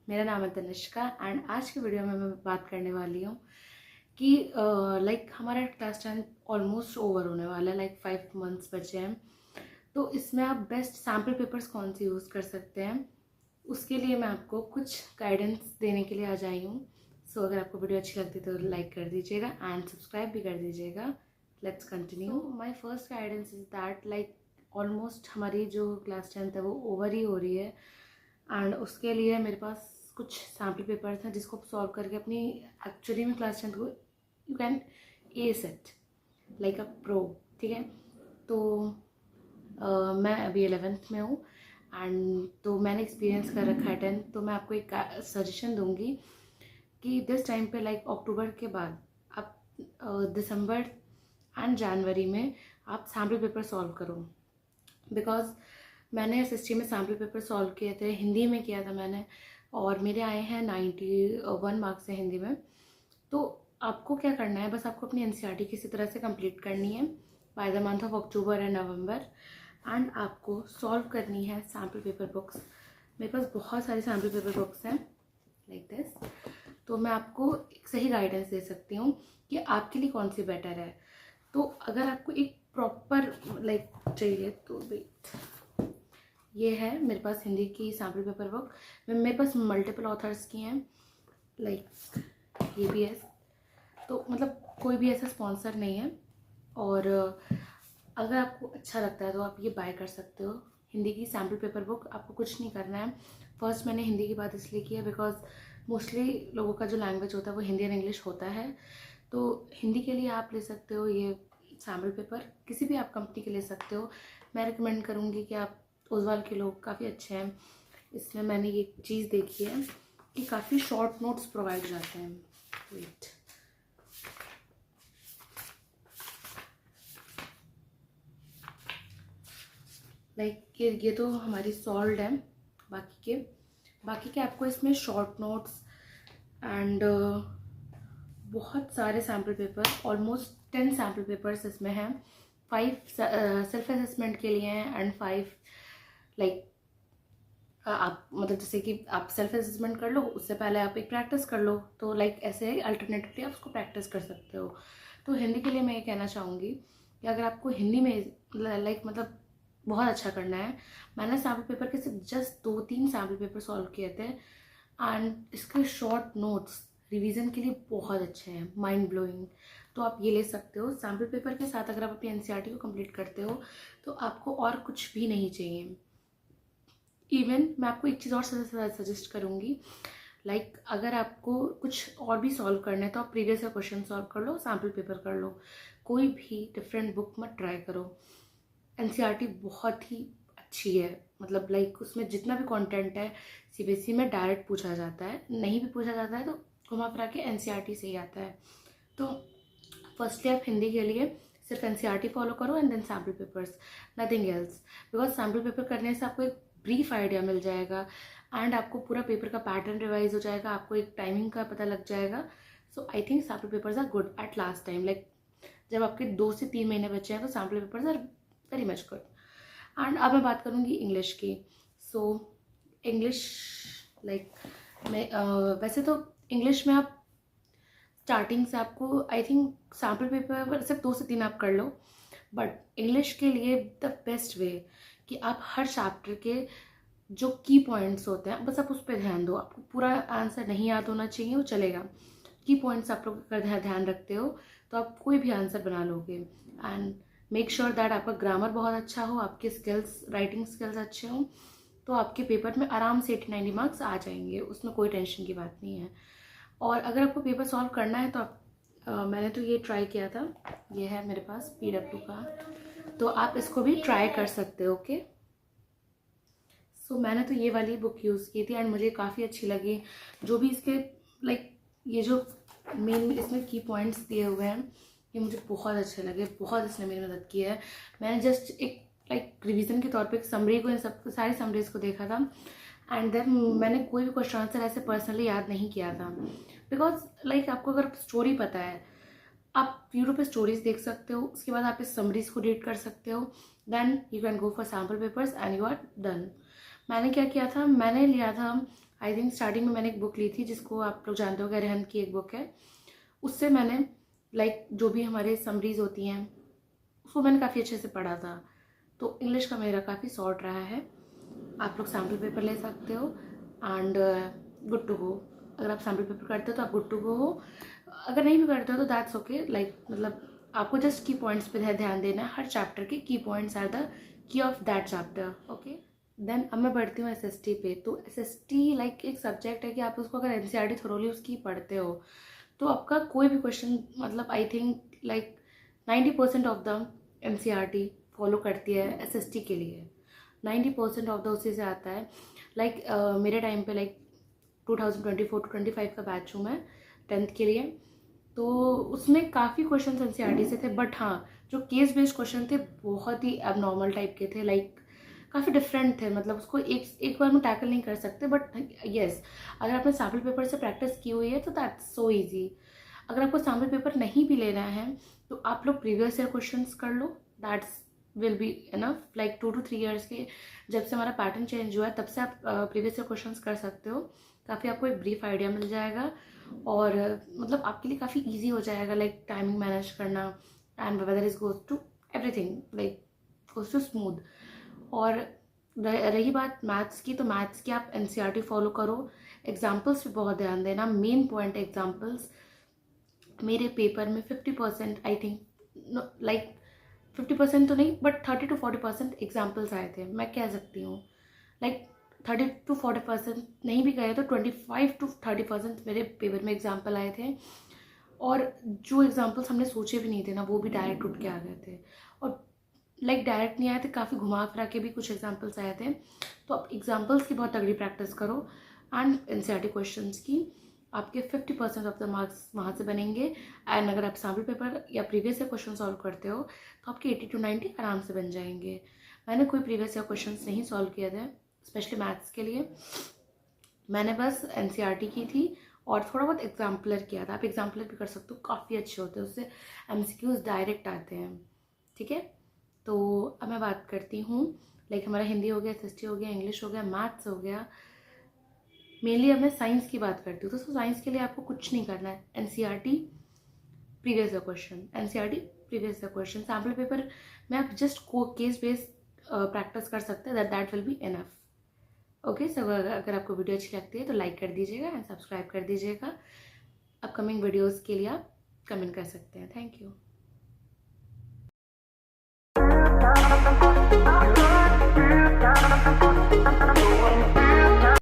मेरा नाम है तनिष्का एंड आज की वीडियो में मैं बात करने वाली हूँ कि हमारा क्लास 10 ऑलमोस्ट ओवर होने वाला है, 5 मंथ्स बचे हैं। तो इसमें आप बेस्ट सैम्पल पेपर्स कौन से यूज़ कर सकते हैं, उसके लिए मैं आपको कुछ गाइडेंस देने के लिए आ जाई हूँ। सो अगर आपको वीडियो अच्छी लगती है तो लाइक कर दीजिएगा एंड सब्सक्राइब भी कर दीजिएगा। Let's continue. My first guidance is that almost हमारी जो क्लास 10 है वो ओवर ही हो रही है एंड उसके लिए मेरे पास कुछ सैम्पल पेपर्स हैं जिसको सॉल्व करके अपनी एक्चुअली में क्लास 10 को you can S it like a pro. ठीक है, तो मैं अभी 11th में हूँ एंड तो मैंने एक्सपीरियंस कर रखा है 10th। तो मैं आपको एक सजेशन दूंगी कि दिस टाइम पे अक्टूबर के बाद आप दिसंबर एंड जनवरी में आप सैम्पल पेपर सॉल्व करो। बिकॉज मैंने एसएसटी में सैम्पल पेपर सॉल्व किए थे, हिंदी में किया था मैंने और मेरे आए हैं 91 मार्क्स है हिंदी में। तो आपको क्या करना है, बस आपको अपनी एनसीईआरटी किसी तरह से कंप्लीट करनी है by the month of October and November and आपको सॉल्व करनी है सैम्पल पेपर बुक्स। मेरे पास बहुत सारे सैम्पल पेपर बुक्स हैं लाइक दिस, तो मैं आपको एक सही गाइडेंस दे सकती हूँ कि आपके लिए कौन सी बेटर है। तो अगर आपको एक प्रॉपर चाहिए तो वेट, ये है मेरे पास हिंदी की सैम्पल पेपर बुक। मेरे पास मल्टीपल ऑथर्स की हैं, ये भी है। तो कोई भी ऐसा स्पॉन्सर नहीं है और अगर आपको अच्छा लगता है तो आप ये बाय कर सकते हो। हिंदी की सैम्पल पेपर बुक, आपको कुछ नहीं करना है। फर्स्ट मैंने हिंदी की बात इसलिए की है बिकॉज मोस्टली लोगों का जो लैंग्वेज होता है वो हिंदी एंड इंग्लिश होता है। तो हिंदी के लिए आप ले सकते हो ये सैम्पल पेपर, किसी भी आप कंपनी के ले सकते हो। मैं रिकमेंड करूँगी कि आप ओजवाल के लोग काफ़ी अच्छे हैं। इसमें मैंने ये चीज़ देखी है कि काफ़ी शॉर्ट नोट्स प्रोवाइड हो जाते हैं। वेट, ये तो हमारी सॉल्व्ड है। बाकी के आपको इसमें शॉर्ट नोट्स एंड बहुत सारे sample paper, almost 10 sample papers इसमें हैं। 5 सेल्फ असेसमेंट के लिए हैं एंड 5 आप जैसे कि आप सेल्फ असेसमेंट कर लो, उससे पहले आप एक प्रैक्टिस कर लो। तो ऐसे अल्टरनेटिवली आप उसको प्रैक्टिस कर सकते हो। तो हिंदी के लिए मैं ये कहना चाहूँगी कि अगर आपको हिंदी में बहुत अच्छा करना है, मैंने सैम्पल पेपर के सिर्फ जस्ट 2-3 सैम्पल पेपर सॉल्व किए थे एंड इसके शॉर्ट नोट्स रिवीजन के लिए बहुत अच्छे हैं, माइंड ब्लोइंग। तो आप ये ले सकते हो। सैम्पल पेपर के साथ अगर आप अपनी एनसीईआरटी को कंप्लीट करते हो तो आपको और कुछ भी नहीं चाहिए। इवन मैं आपको एक चीज़ और सजेस्ट करूँगी, अगर आपको कुछ और भी सॉल्व करना है तो आप प्रीवियस ईयर क्वेश्चन सॉल्व कर लो, सैम्पल पेपर कर लो, कोई भी डिफरेंट बुक मत ट्राई करो। एनसीईआरटी बहुत ही अच्छी है, उसमें जितना भी कंटेंट है सीबीएसई में डायरेक्ट पूछा जाता है, नहीं भी पूछा जाता है तो घुमा फिरा के एनसीईआरटी से ही आता है। तो फर्स्टली आप हिंदी के लिए सिर्फ एनसीईआरटी फॉलो करो and then sample papers, nothing else. Because sample paper करने से आपको एक ब्रीफ आइडिया मिल जाएगा एंड आपको पूरा पेपर का पैटर्न रिवाइज हो जाएगा, आपको एक टाइमिंग का पता लग जाएगा। So I think sample papers are good at last time. जब आपके 2 से 3 महीने बचे हैं तो sample papers are very much good. And अब मैं बात करूँगी इंग्लिश की। सो इंग्लिश वैसे तो इंग्लिश में आप स्टार्टिंग से आपको आई थिंक सैम्पल पेपर सिर्फ 2 से 3 आप कर लो, बट इंग्लिश के लिए द बेस्ट वे कि आप हर चैप्टर के जो की पॉइंट्स होते हैं बस आप उस पर ध्यान दो। आपको पूरा आंसर नहीं याद होना चाहिए, वो चलेगा। की पॉइंट्स आप लोग अगर ध्यान रखते हो तो आप कोई भी आंसर बना लोगे। एंड मेक श्योर दैट आपका ग्रामर बहुत अच्छा हो, आपके स्किल्स, राइटिंग स्किल्स अच्छे हों, तो आपके पेपर में आराम से 80-90 मार्क्स आ जाएंगे, उसमें कोई टेंशन की बात नहीं है। और अगर आपको पेपर सॉल्व करना है तो आप मैंने तो ये ट्राई किया था, ये है मेरे पास पीडब्ल्यू का, तो आप इसको भी ट्राई कर सकते हो। ओके, सो मैंने तो ये वाली बुक यूज़ की थी एंड मुझे काफ़ी अच्छी लगी। जो भी इसके ये जो मेन इसमें की पॉइंट्स दिए हुए हैं ये मुझे बहुत अच्छे लगे, बहुत इसने मेरी मदद की है। मैंने जस्ट एक रिवीजन के तौर पे एक समरी को, इन सब सारी समरीज को देखा था एंड देन मैंने कोई भी क्वेश्चन आंसर ऐसे पर्सनली याद नहीं किया था। बिकॉज आपको अगर स्टोरी पता है, आप यूट्यूब पे स्टोरीज देख सकते हो, उसके बाद आप इस समरीज को रीड कर सकते हो, then you can go for sample papers and you are done. मैंने क्या किया था, मैंने लिया था आई थिंक स्टार्टिंग में मैंने एक बुक ली थी जिसको आप लोग जानते हो, रेहन की एक बुक है, उससे मैंने लाइक जो भी हमारे समरीज होती हैं उसको मैंने काफ़ी अच्छे से पढ़ा था। तो इंग्लिश का मेरा काफ़ी सॉर्ट रहा है। आप लोग सैम्पल पेपर ले सकते हो एंड गुड टू गो। अगर आप सैम्पल पेपर करते हो तो आप गुड टू गो हो, अगर नहीं भी करते हो तो दैट्स ओके। लाइक मतलब आपको जस्ट की पॉइंट्स पे ध्यान देना है। हर चैप्टर के key points are the key of that chapter, okay. Then अब मैं बढ़ती हूँ SST पे। तो SST लाइक एक सब्जेक्ट है कि आप उसको अगर NCERT थोरोली उसकी पढ़ते हो तो आपका कोई भी क्वेश्चन मतलब I think like 90% of the NCERT follow करती है SST के लिए। 90% ऑफ द उसी से आता है। लाइक मेरे टाइम पे लाइक 2024 टू 25 का बैच हूँ मैं 10th के लिए, तो उसमें काफ़ी क्वेश्चन NCERT से थे। बट हाँ, जो केस बेस्ड क्वेश्चन थे बहुत ही एबनॉर्मल टाइप के थे, लाइक काफ़ी डिफरेंट थे। मतलब उसको एक बार में टैकल नहीं कर सकते। बट येस, अगर आपने सैम्पल पेपर से प्रैक्टिस की हुई है तो दैट्स सो ईजी। अगर आपको सैम्पल पेपर नहीं भी लेना है तो आप लोग प्रीवियस ईयर क्वेश्चंस कर लो, that's will be enough. Like 2 to 3 years के जब से हमारा पैटर्न चेंज हुआ है तब से आप प्रीवियस ईयर क्वेश्चंस कर सकते हो। काफ़ी आपको एक ब्रीफ आइडिया मिल जाएगा और मतलब आपके लिए काफ़ी ईजी हो जाएगा लाइक टाइमिंग मैनेज करना and whether is goes to everything like goes to smooth. और रही बात मैथ्स की, तो मैथ्स की आप NCERT फॉलो करो। एग्जाम्पल्स पे बहुत ध्यान देना, मेन पॉइंट एग्जाम्पल्स। मेरे पेपर में 50% आई थिंक लाइक 50% तो नहीं बट 30 to 40% एग्जाम्पल्स आए थे। मैं कह सकती हूँ लाइक 30 to 40% नहीं भी गए तो 25 to 30% मेरे पेपर में एग्जाम्पल आए थे। और जो एग्जाम्पल्स हमने सोचे भी नहीं थे ना वो भी डायरेक्ट उठ के आ गए थे। और लाइक डायरेक्ट नहीं आए थे, काफ़ी घुमा फिरा के भी कुछ एग्जाम्पल्स आए थे। तो आप एग्जाम्पल्स की बहुत तगड़ी प्रैक्टिस करो एंड NCERT क्वेश्चंस की आपके 50% ऑफ द मार्क्स वहाँ से बनेंगे। एंड अगर आप सैम्पल पेपर या प्रीवियस ईयर क्वेश्चन सॉल्व करते हो तो आपके 80 to 90 आराम से बन जाएंगे। मैंने कोई प्रीवियस ईयर क्वेश्चन नहीं सॉल्व किए थे स्पेशली मैथ्स के लिए, मैंने बस NCERT की थी और थोड़ा बहुत एग्जाम्पलर किया था। आप एग्जाम्पलर भी कर सकते हो, काफ़ी अच्छे होते हैं, उससे MCQs डायरेक्ट आते हैं, ठीक है। तो अब मैं बात करती हूँ लाइक हमारा हिंदी हो गया, SST हो गया, इंग्लिश हो गया, मैथ्स हो गया। मेनली अब मैं साइंस की बात करती हूँ। तो साइंस के लिए आपको कुछ नहीं करना है, NCERT previous year question, NCERT previous year question. Sample paper में आप जस्ट केस बेस्ड प्रैक्टिस कर सकते हैं, that will be enough. Okay, so अगर आपको वीडियो अच्छी लगती है तो लाइक कर दीजिएगा एंड सब्सक्राइब कर दीजिएगा। अपकमिंग वीडियोस के लिए आप कमेंट कर सकते हैं। Thank you.